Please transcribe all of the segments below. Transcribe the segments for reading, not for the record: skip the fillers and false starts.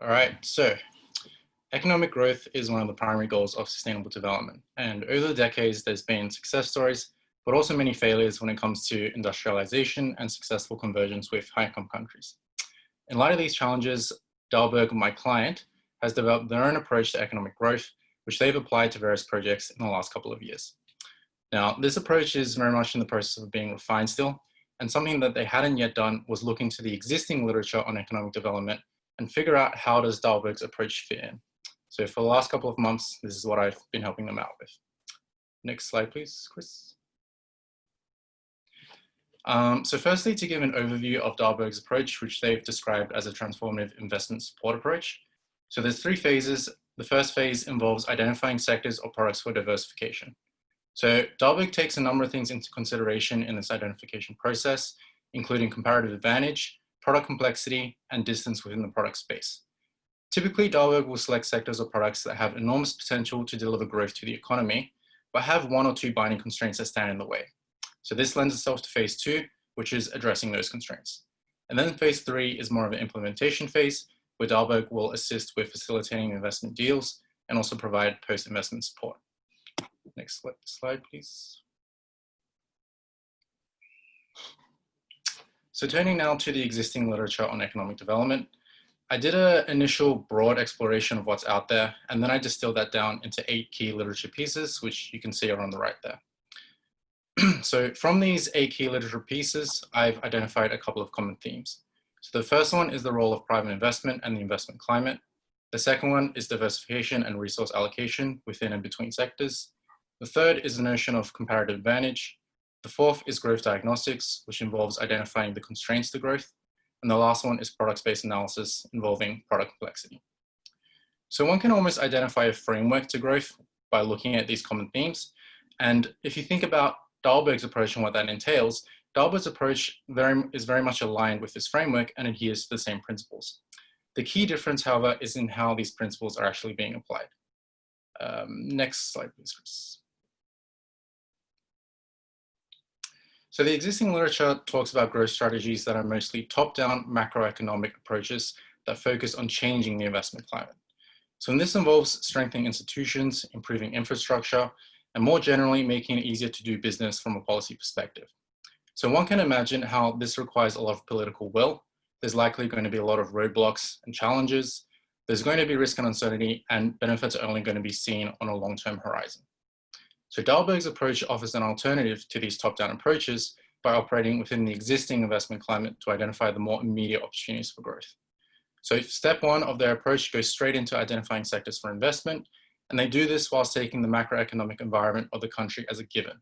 All right, so economic growth is one of the primary goals of sustainable development. And over the decades, there's been success stories, but also many failures when it comes to industrialization and successful convergence with high-income countries. In light of these challenges, Dialog, my client, has developed their own approach to economic growth, which they've applied to various projects in the last couple of years. Now, this approach is very much in the process of being refined still, and something that they hadn't yet done was look into the existing literature on economic development and figure out how does Dialog's approach fit in. So for the last couple of months, this is what I've been helping them out with. Next slide, please, Chris. So firstly, to give an overview of Dialog's approach, which they've described as a transformative investment support approach. So there's 3 phases. The first phase involves identifying sectors or products for diversification. So Dialog takes a number of things into consideration in this identification process, including comparative advantage, product complexity, and distance within the product space. Typically, Dialog will select sectors or products that have enormous potential to deliver growth to the economy, but have 1 or 2 binding constraints that stand in the way. So this lends itself to phase 2, which is addressing those constraints. And then phase 3 is more of an implementation phase, where Dialog will assist with facilitating investment deals and also provide post-investment support. Next slide, please. So turning now to the existing literature on economic development, I did an initial broad exploration of what's out there, and then I distilled that down into 8 key literature pieces, which you can see are on the right there. So from these 8 key literature pieces, I've identified a couple of common themes. So the first one is the role of private investment and the investment climate. The second one is diversification and resource allocation within and between sectors. The third is the notion of comparative advantage. The fourth is growth diagnostics, which involves identifying the constraints to growth. And the last one is product-based analysis involving product complexity. So one can almost identify a framework to growth by looking at these common themes. And if you think about Dialog's approach and what that entails, Dialog's approach is very much aligned with this framework and adheres to the same principles. The key difference, however, is in how these principles are actually being applied. Next slide, please, Chris. So the existing literature talks about growth strategies that are mostly top-down macroeconomic approaches that focus on changing the investment climate. So this involves strengthening institutions, improving infrastructure, and more generally making it easier to do business from a policy perspective. So one can imagine how this requires a lot of political will. There's likely going to be a lot of roadblocks and challenges. There's going to be risk and uncertainty, and benefits are only going to be seen on a long-term horizon. So Dialog's approach offers an alternative to these top-down approaches by operating within the existing investment climate to identify the more immediate opportunities for growth. So step 1 of their approach goes straight into identifying sectors for investment, and they do this whilst taking the macroeconomic environment of the country as a given.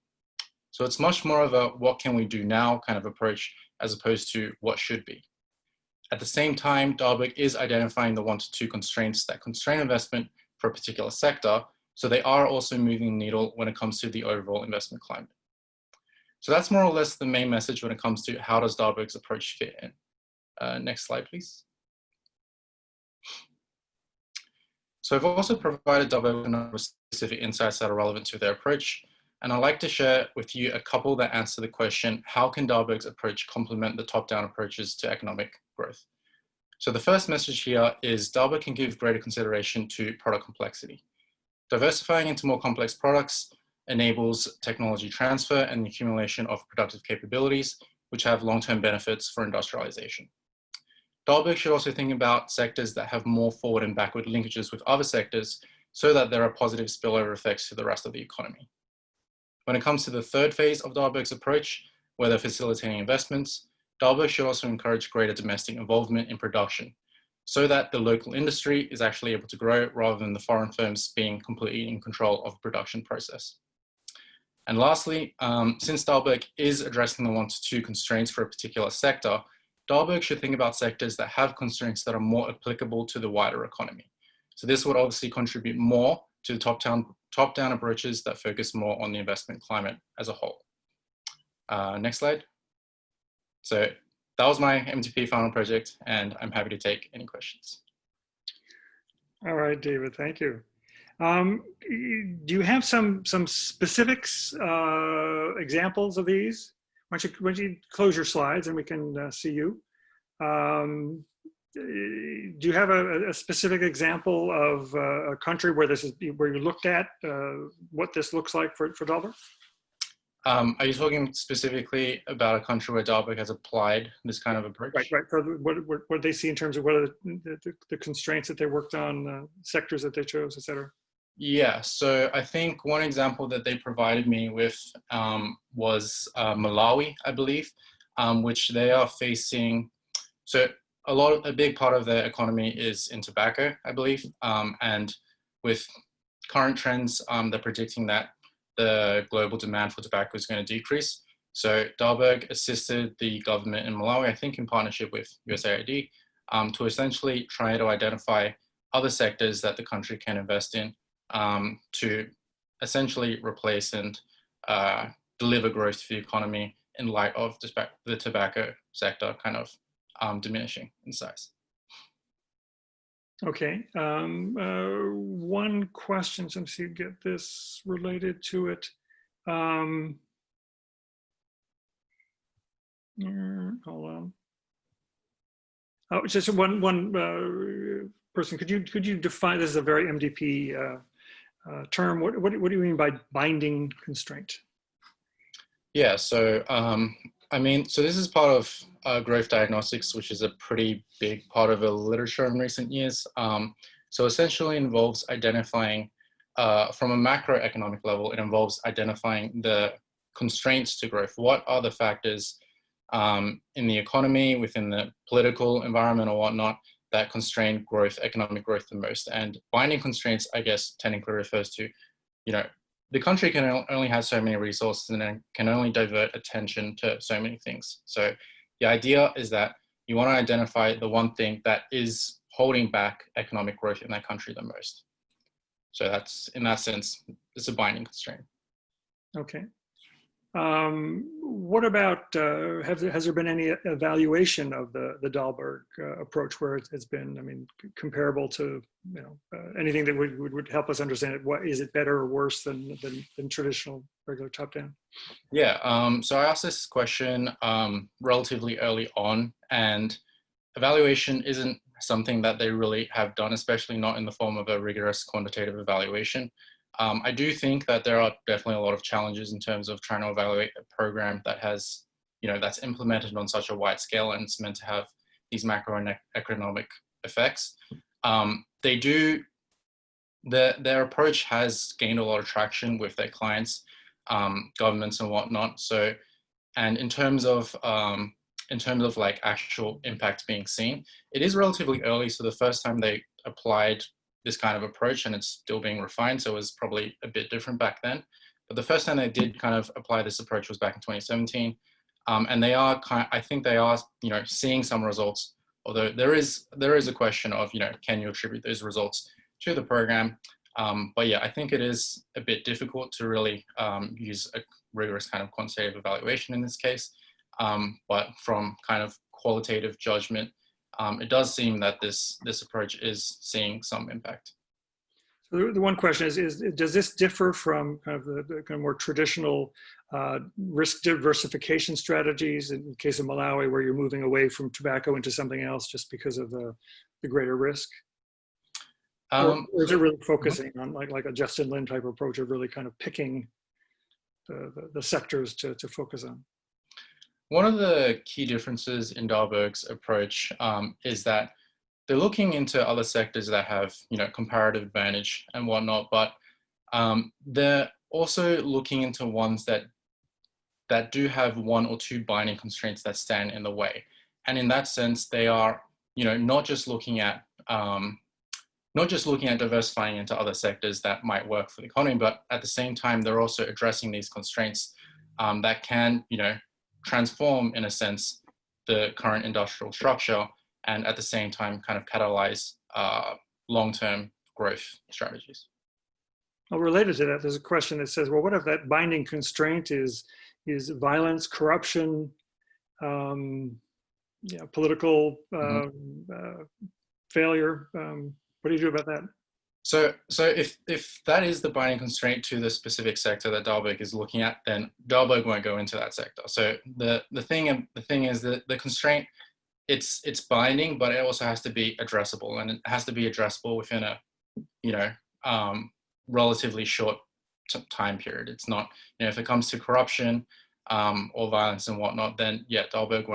So it's much more of a what can we do now kind of approach as opposed to what should be. At the same time, Dialog is identifying the 1 to 2 constraints that constrain investment for a particular sector, so they are also moving the needle when it comes to the overall investment climate. So that's more or less the main message when it comes to how does Dialog's approach fit in. Next slide, please. So I've also provided Dialog a number of specific insights that are relevant to their approach, and I'd like to share with you a couple that answer the question, how can Dialog's approach complement the top-down approaches to economic growth? So the first message here is Dialog can give greater consideration to product complexity. Diversifying into more complex products enables technology transfer and the accumulation of productive capabilities, which have long-term benefits for industrialization. Dialog should also think about sectors that have more forward and backward linkages with other sectors so that there are positive spillover effects to the rest of the economy. When it comes to the third phase of Dialog's approach, where they're facilitating investments, Dialog should also encourage greater domestic involvement in production so that the local industry is actually able to grow rather than the foreign firms being completely in control of the production process. And lastly, since Dialog is addressing the 1 to 2 constraints for a particular sector, Dialog should think about sectors that have constraints that are more applicable to the wider economy. So this would obviously contribute more to the top-down approaches that focus more on the investment climate as a whole. Next slide. So that was my MTP final project, and I'm happy to take any questions. All right, David, thank you. Do you have some specifics, examples of these? Why don't you close your slides and we can see you. do you have a specific example of a country where where you looked at what this looks like for Dalberg? Are you talking specifically about a country where Dialog has applied this kind of approach? Right. So what they see in terms of what are the constraints that they worked on, sectors that they chose, et cetera? Yeah, so I think one example that they provided me with was Malawi, I believe, which they are facing. So a big part of their economy is in tobacco, I believe, and with current trends, they're predicting that the global demand for tobacco is going to decrease. So Dialog assisted the government in Malawi, I think in partnership with USAID, to essentially try to identify other sectors that the country can invest in to essentially replace and deliver growth to the economy in light of the tobacco sector kind of diminishing in size. Okay. One question, since you get this related to it. Hold on. Oh, just one person. Could you define this as a very MDP term? What do you mean by binding constraint? Yeah. So so this is part of growth diagnostics, which is a pretty big part of the literature in recent years. So essentially involves identifying, from a macroeconomic level, it involves identifying the constraints to growth. What are the factors in the economy, within the political environment or whatnot, that constrain growth, economic growth the most? And binding constraints, I guess, technically refers to, the country can only have so many resources and then can only divert attention to so many things. So the idea is that you want to identify the one thing that is holding back economic growth in that country the most. So that's, in that sense, it's a binding constraint. Okay. What about, has there been any evaluation of the Dialog approach where it's been, comparable to, anything that would help us understand it? What is it, better or worse than traditional regular top-down? Yeah, so I asked this question relatively early on, and evaluation isn't something that they really have done, especially not in the form of a rigorous quantitative evaluation. I do think that there are definitely a lot of challenges in terms of trying to evaluate a program that has, that's implemented on such a wide scale and it's meant to have these macro and economic effects. Their approach has gained a lot of traction with their clients, governments and whatnot. So, and in terms of like actual impact being seen, it is relatively early. So the first time they applied this kind of approach, and it's still being refined, so it was probably a bit different back then. But the first time they did kind of apply this approach was back in 2017, and they are I think they are, seeing some results. Although there is a question of, can you attribute those results to the program? But yeah, I think it is a bit difficult to really use a rigorous kind of quantitative evaluation in this case. But from kind of qualitative judgment, it does seem that this approach is seeing some impact. So the one question is does this differ from kind of the kind of more traditional risk diversification strategies in the case of Malawi, where you're moving away from tobacco into something else just because of the greater risk? Or is it really focusing on like a Justin Lin type approach of really kind of picking the sectors to focus on? One of the key differences in Dialog's approach is that they're looking into other sectors that have, comparative advantage and whatnot, but they're also looking into ones that do have one or two binding constraints that stand in the way. And in that sense, they are, not just looking at diversifying into other sectors that might work for the economy, but at the same time, they're also addressing these constraints that can, transform, in a sense, the current industrial structure, and at the same time kind of catalyze long-term growth strategies. Well, related to that, there's a question that says, well, what if that binding constraint is violence, corruption, political failure? What do you do about that? So if that is the binding constraint to the specific sector that Dialog is looking at, then Dialog won't go into that sector. So the thing is that the constraint it's binding, but it also has to be addressable, and it has to be addressable within a, you know, relatively short time period. It's not, you know, if it comes to corruption or violence and whatnot, then yeah, Dalberg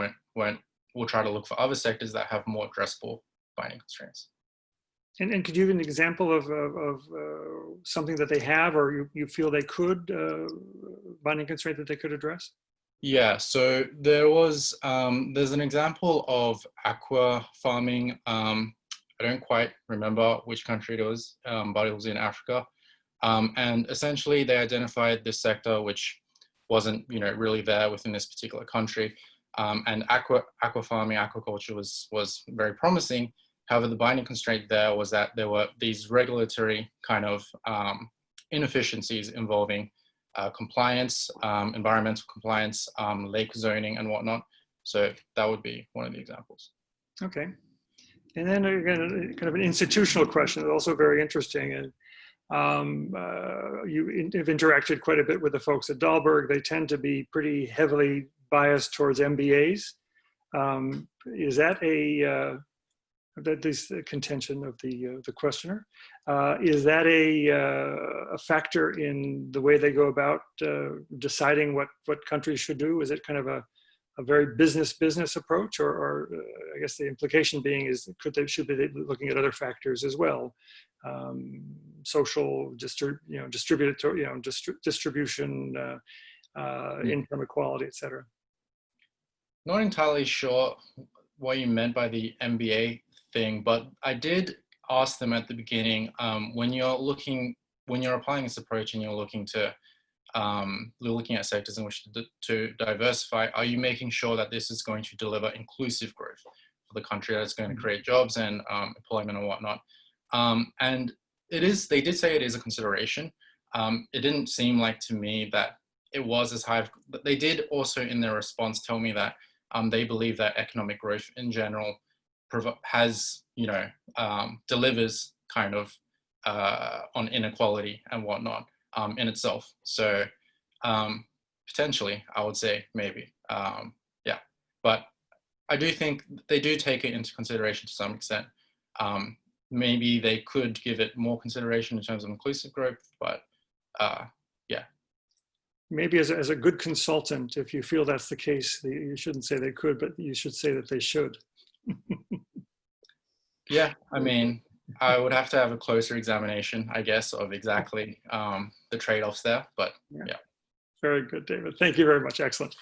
will try to look for other sectors that have more addressable binding constraints. And could you give an example of something that they have, or you feel they could, binding constraint that they could address? Yeah, so there's an example of aqua farming. I don't quite remember which country it was, but it was in Africa. And essentially they identified this sector which wasn't, you know, really there within this particular country. And aqua farming, aquaculture was very promising. However, the binding constraint there was that there were these regulatory kind of inefficiencies involving compliance, environmental compliance, lake zoning and whatnot. So that would be one of the examples. Okay. And then again, kind of an institutional question, also very interesting. And you have interacted quite a bit with the folks at Dalberg. They tend to be pretty heavily biased towards MBAs. Is that that is the contention of the questioner? Is that a factor in the way they go about deciding what countries should do? Is it kind of a very business approach, or I guess the implication being is should they be looking at other factors as well, social, distribution, income equality, et cetera. Not entirely sure what you meant by the MBA thing, but I did ask them at the beginning, when you're applying this approach and you're looking at sectors in which to diversify, are you making sure that this is going to deliver inclusive growth for the country, that it's going to create jobs and employment and whatnot? And they did say it is a consideration. It didn't seem like to me that it was as high. But they did also in their response tell me that they believe that economic growth in general has, you know, delivers kind of on inequality and whatnot in itself. So potentially, I would say maybe, yeah. But I do think they do take it into consideration to some extent. Maybe they could give it more consideration in terms of inclusive growth, but yeah. Maybe as a good consultant, if you feel that's the case, you shouldn't say they could, but you should say that they should. Yeah, I mean, I would have to have a closer examination, I guess, of exactly the trade-offs there, but yeah. Very good, David. Thank you very much. Excellent.